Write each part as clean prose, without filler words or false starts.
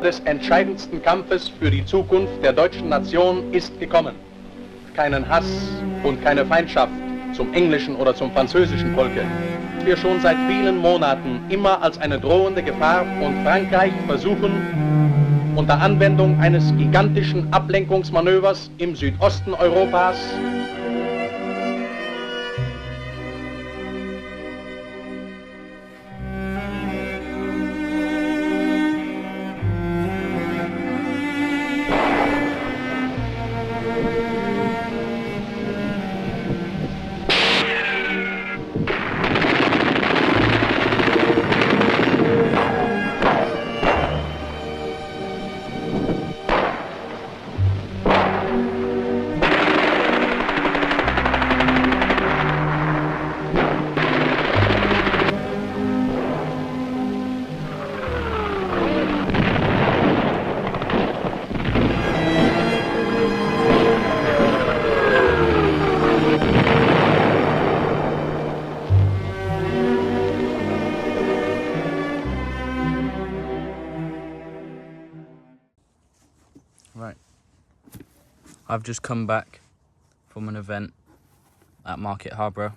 Des entscheidendsten Kampfes für die Zukunft der deutschen Nation ist gekommen. Keinen Hass und keine Feindschaft zum englischen oder zum französischen Volke. Wir schon seit vielen Monaten immer als eine drohende Gefahr und Frankreich versuchen, unter Anwendung eines gigantischen Ablenkungsmanövers im Südosten Europas Right, I've just come back from an event at Market Harborough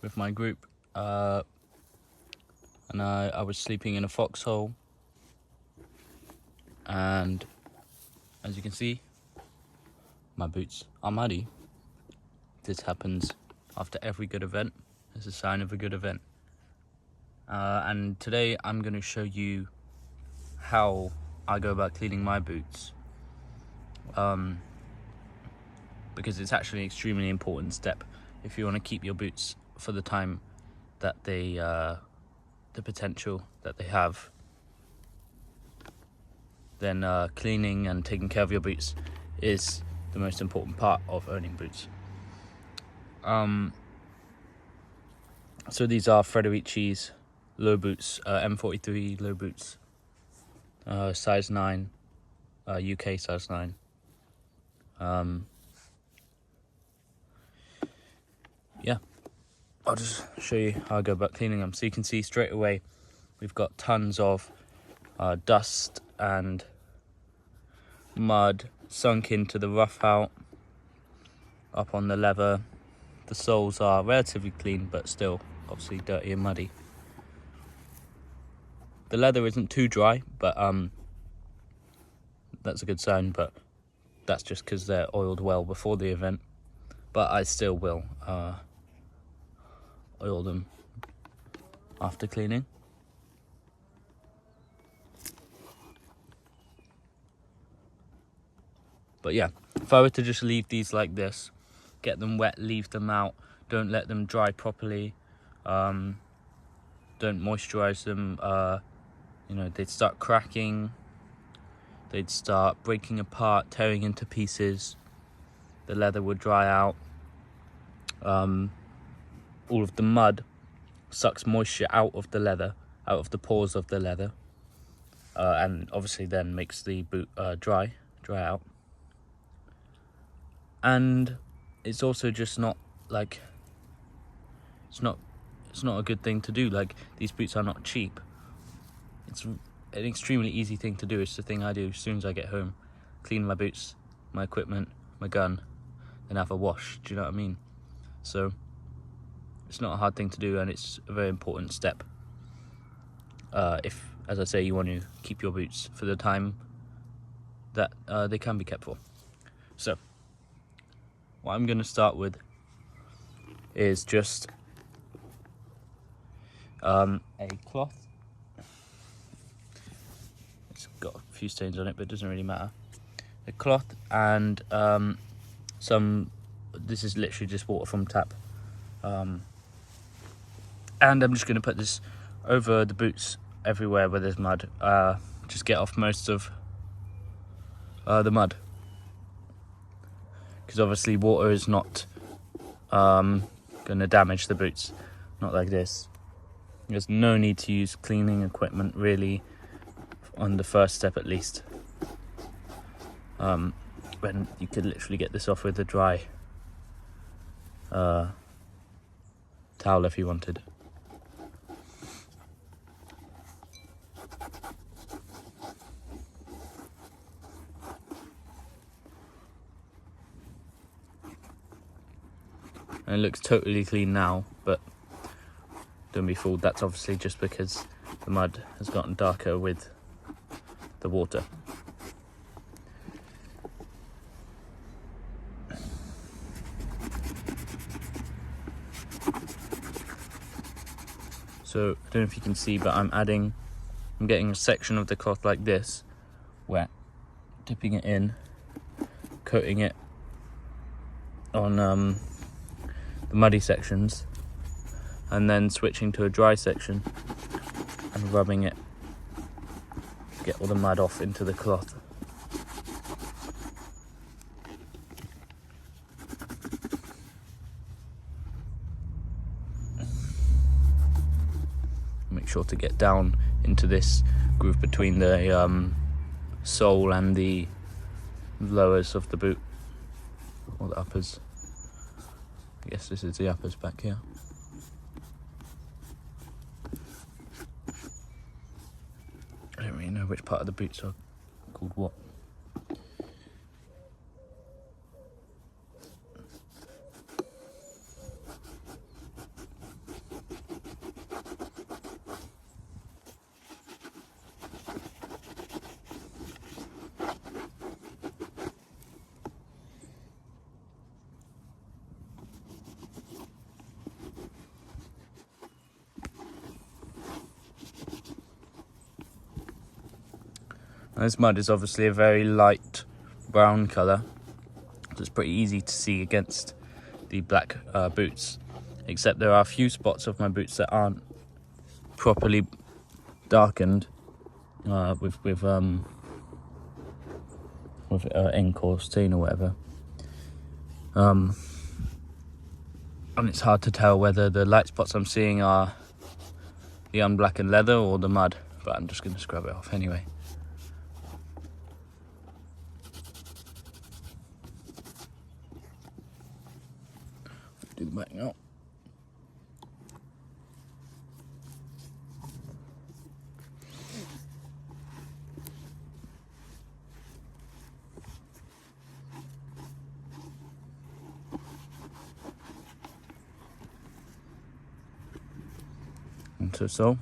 with my group, and I was sleeping in a foxhole, and as you can see, my boots are muddy. This happens after every good event. It's a sign of a good event. And today I'm going to show you how I go about cleaning my boots, because it's actually an extremely important step if you want to keep your boots for the time that they, the potential that they have. Then cleaning and taking care of your boots is the most important part of owning boots. So these are Federici's low boots, M43 low boots. Size 9, UK size 9. Yeah, I'll just show you how I go about cleaning them. So you can see straight away we've got tons of dust and mud sunk into the rough out up on the leather. The soles are relatively clean, but still obviously dirty and muddy. The leather isn't too dry, but that's a good sign, but that's just because they're oiled well before the event. But I still will oil them after cleaning. But yeah, if I were to just leave these like this, get them wet, leave them out, don't let them dry properly, don't moisturize them, you know, they'd start cracking, they'd start breaking apart, tearing into pieces, the leather would dry out. All of the mud sucks moisture out of the leather, out of the pores of the leather, and obviously then makes the boot dry out. And it's also just not like, it's not a good thing to do. Like, these boots are not cheap. It's an extremely easy thing to do. It's the thing I do as soon as I get home. Clean my boots, my equipment, my gun, and have a wash. Do you know what I mean? So it's not a hard thing to do, and it's a very important step if, as I say, you want to keep your boots for the time that they can be kept for. So what I'm going to start with is just a cloth. It's got a few stains on it, but it doesn't really matter. A cloth and some, this is literally just water from tap. And I'm just going to put this over the boots everywhere where there's mud. Just get off most of the mud. Because obviously water is not going to damage the boots. Not like this. There's no need to use cleaning equipment really on the first step at least. when you could literally get this off with a dry towel if you wanted. And it looks totally clean now, but don't be fooled, that's obviously just because the mud has gotten darker with the water. So I don't know if you can see, but I'm getting a section of the cloth like this, wet, dipping it in, coating it on the muddy sections, and then switching to a dry section and rubbing it to get all the mud off into the cloth. Make sure to get down into this groove between the sole and the lowers of the boot, or the uppers. I guess this is the uppers back here. I don't really know which part of the boots are called what. This mud is obviously a very light brown colour, so it's pretty easy to see against the black boots, except there are a few spots of my boots that aren't properly darkened with ink or stain or whatever, and it's hard to tell whether the light spots I'm seeing are the unblackened leather or the mud, but I'm just going to scrub it off anyway. Do the back now. Into the sole.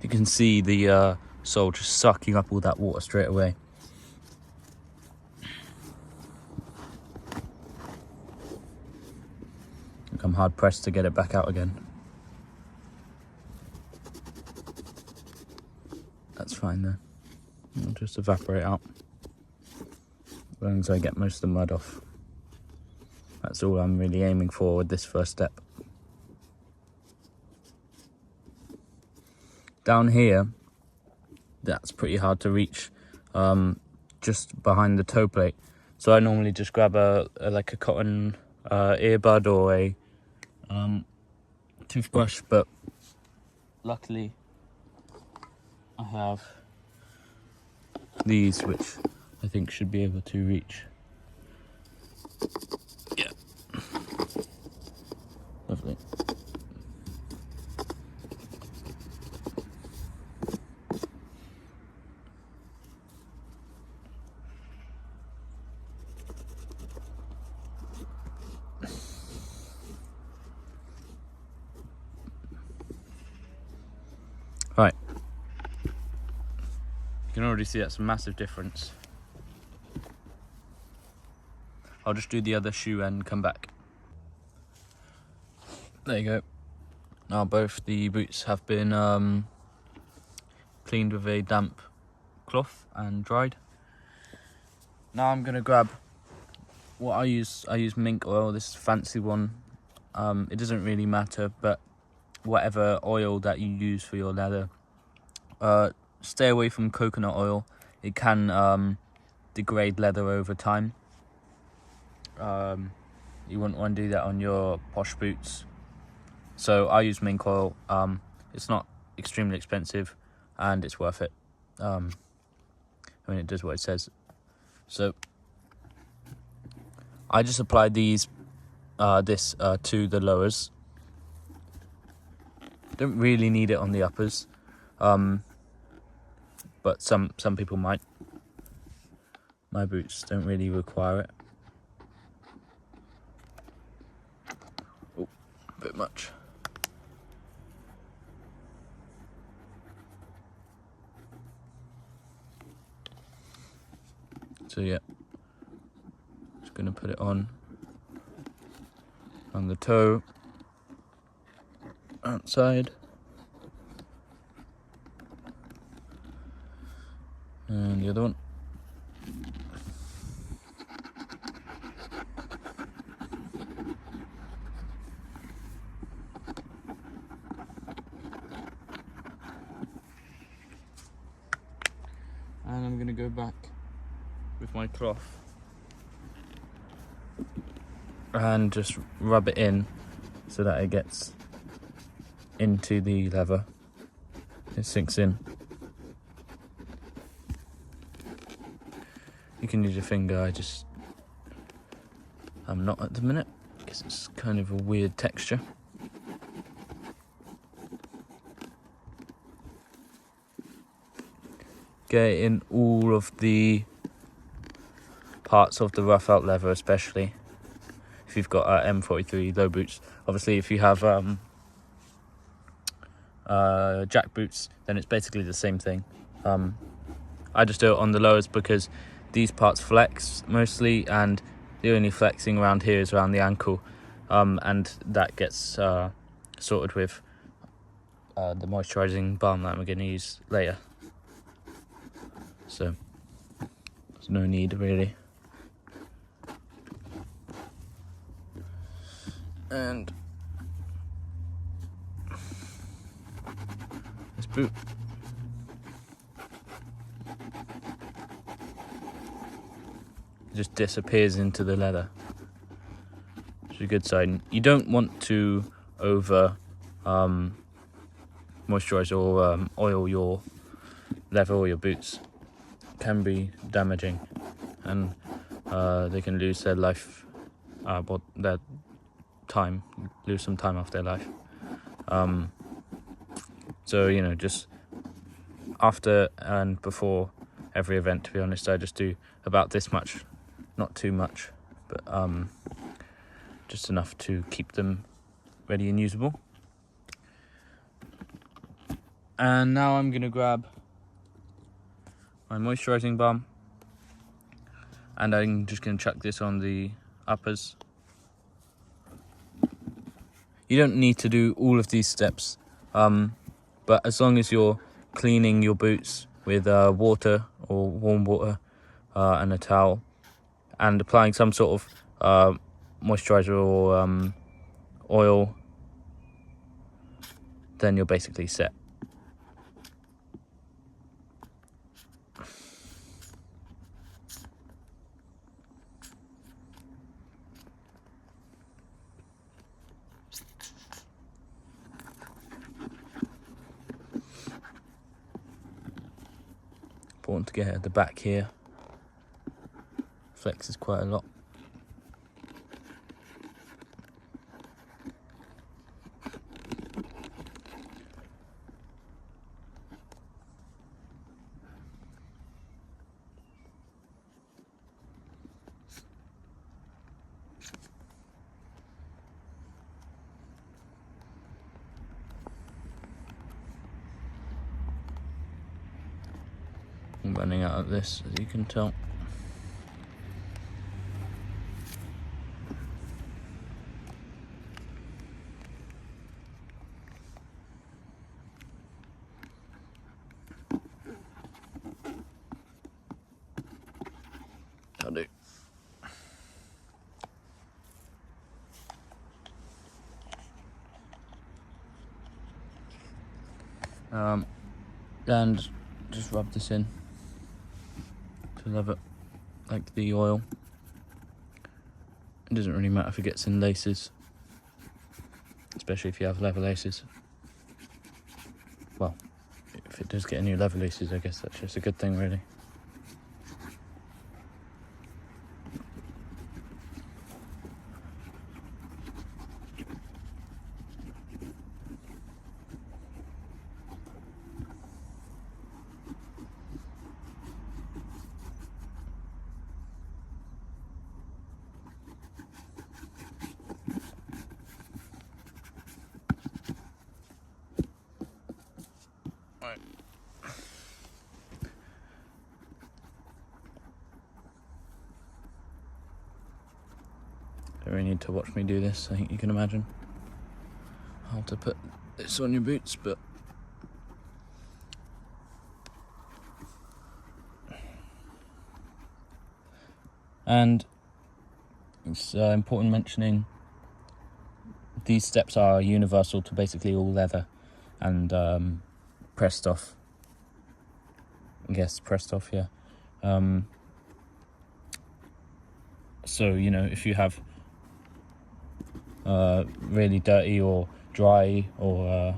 You can see the sole just sucking up all that water straight away. I'm hard pressed to get it back out again. That's fine though. It'll just evaporate out as long as I get most of the mud off. That's all I'm really aiming for with this first step. Down here, that's pretty hard to reach, just behind the toe plate. So I normally just grab like a cotton earbud or a toothbrush, but luckily I have these, which I think should be able to reach. Yeah, lovely. Right, you can already see that's a massive difference. I'll just do the other shoe and come back. There you go. Now both the boots have been cleaned with a damp cloth and dried. Now I'm gonna grab what I use. I use mink oil, this fancy one. It doesn't really matter, but whatever oil that you use for your leather, stay away from coconut oil. It can degrade leather over time. You wouldn't want to do that on your posh boots. So I use mink oil. It's not extremely expensive. and it's worth it. I mean, it does what it says. So I just applied this to the lowers. Don't really need it on the uppers, but some people might. My boots don't really require it. Oh, a bit much. So yeah, just gonna put it on the toe, outside, and the other one. And I'm gonna go back with my cloth and just rub it in so that it gets into the leather. It sinks in. You can use your finger. I'm not at the minute because it's kind of a weird texture. Get in all of the parts of the rough out leather, especially if you've got M43 low boots. Obviously, if you have jack boots, then it's basically the same thing. I just do it on the lowers because these parts flex mostly, and the only flexing around here is around the ankle, and that gets sorted with the moisturizing balm that I'm going to use later. So there's no need really. And this boot, it just disappears into the leather, which is a good sign. You don't want to over moisturize or oil your leather or your boots. It can be damaging, and they can lose their life, lose some time off their life. So just after and before every event, to be honest, I just do about this much, not too much, but just enough to keep them ready and usable. And now I'm gonna grab my moisturizing balm, and I'm just gonna chuck this on the uppers. You don't need to do all of these steps, but as long as you're cleaning your boots with water or warm water and a towel, and applying some sort of moisturizer or oil, then you're basically set. Important to get at the back here. Flexes quite a lot. I'm running out of this, as you can tell. I'll do. And just rub this in to love it, like the oil. It doesn't really matter if it gets in laces, especially if you have leather laces. Well, if it does get any leather laces, I guess that's just a good thing, really. Don't really need to watch me do this, I think you can imagine how to put this on your boots, but and it's important mentioning these steps are universal to basically all leather and pressed off. Yes, pressed off, yeah. So, you know, if you have really dirty or dry or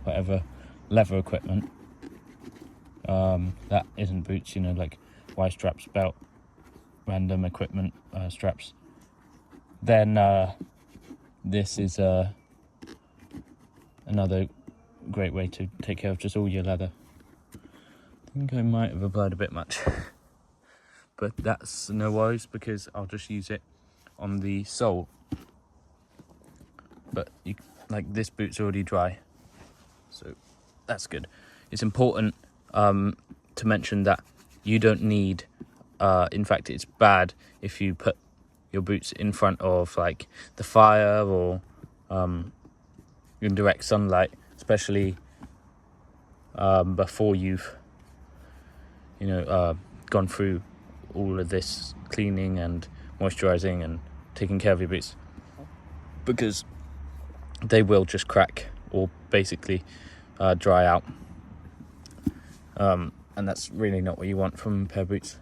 whatever leather equipment that isn't boots, you know, like wire straps, belt, random equipment straps, then this is another great way to take care of just all your leather. I think I might have applied a bit much, but that's no worries because I'll just use it on the sole. But like this boot's already dry, so that's good. It's important to mention that you don't need, in fact it's bad if you put your boots in front of like the fire or in direct sunlight, especially before you've gone through all of this cleaning and moisturizing and taking care of your boots, because they will just crack or basically dry out, and that's really not what you want from a pair of boots.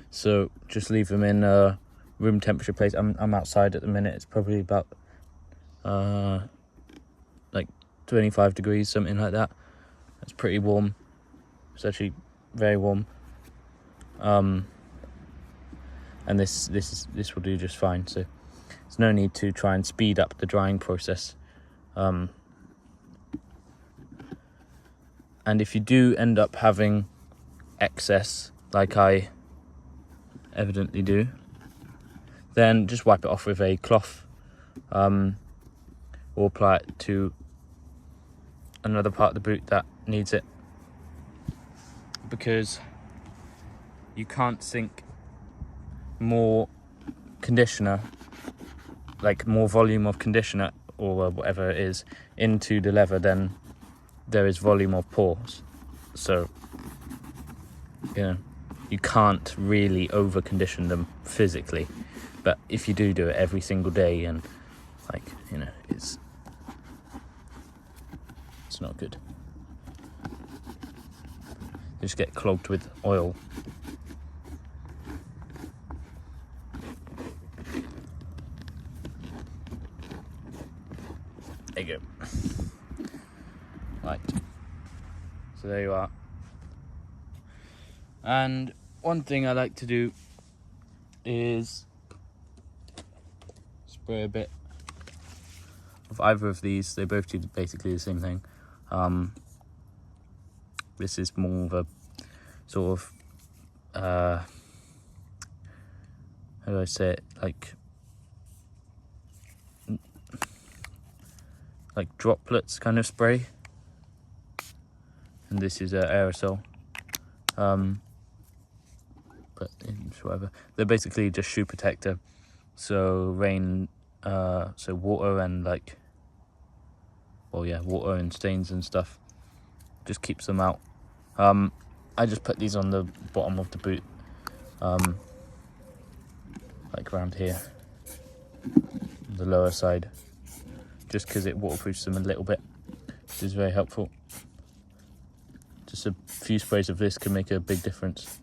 So just leave them in a room temperature place. I'm outside at the minute. It's probably about like 25 degrees, something like that. It's pretty warm. It's actually very warm. And this will do just fine. So there's no need to try and speed up the drying process. And if you do end up having excess, like I evidently do, then just wipe it off with a cloth, or apply it to another part of the boot that needs it, because you can't sink more conditioner, like more volume of conditioner or whatever it is, into the leather than there is volume of pores. So, you know, you can't really over condition them physically, but if you do it every single day, and like, you know, it's not good. They just get clogged with oil. There you go. Right. So there you are. And one thing I like to do is spray a bit of either of these. They both do basically the same thing. This is more of a sort of how do I say it, like droplets kind of spray, and this is aerosol, but whatever. They're basically just shoe protector, so rain, so water and water and stains and stuff, just keeps them out. I just put these on the bottom of the boot, like around here, the lower side, just because it waterproofs them a little bit, which is very helpful. Just a few sprays of this can make a big difference.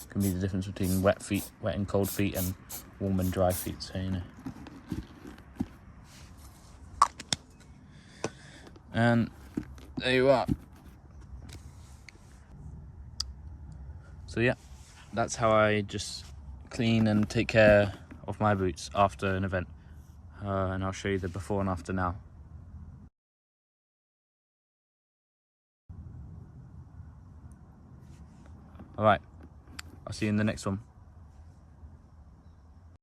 Can be the difference between wet and cold feet, and warm and dry feet, so you know. And there you are. So yeah, that's how I just clean and take care of my boots after an event. And I'll show you the before and after now. Alright, I'll see you in the next one.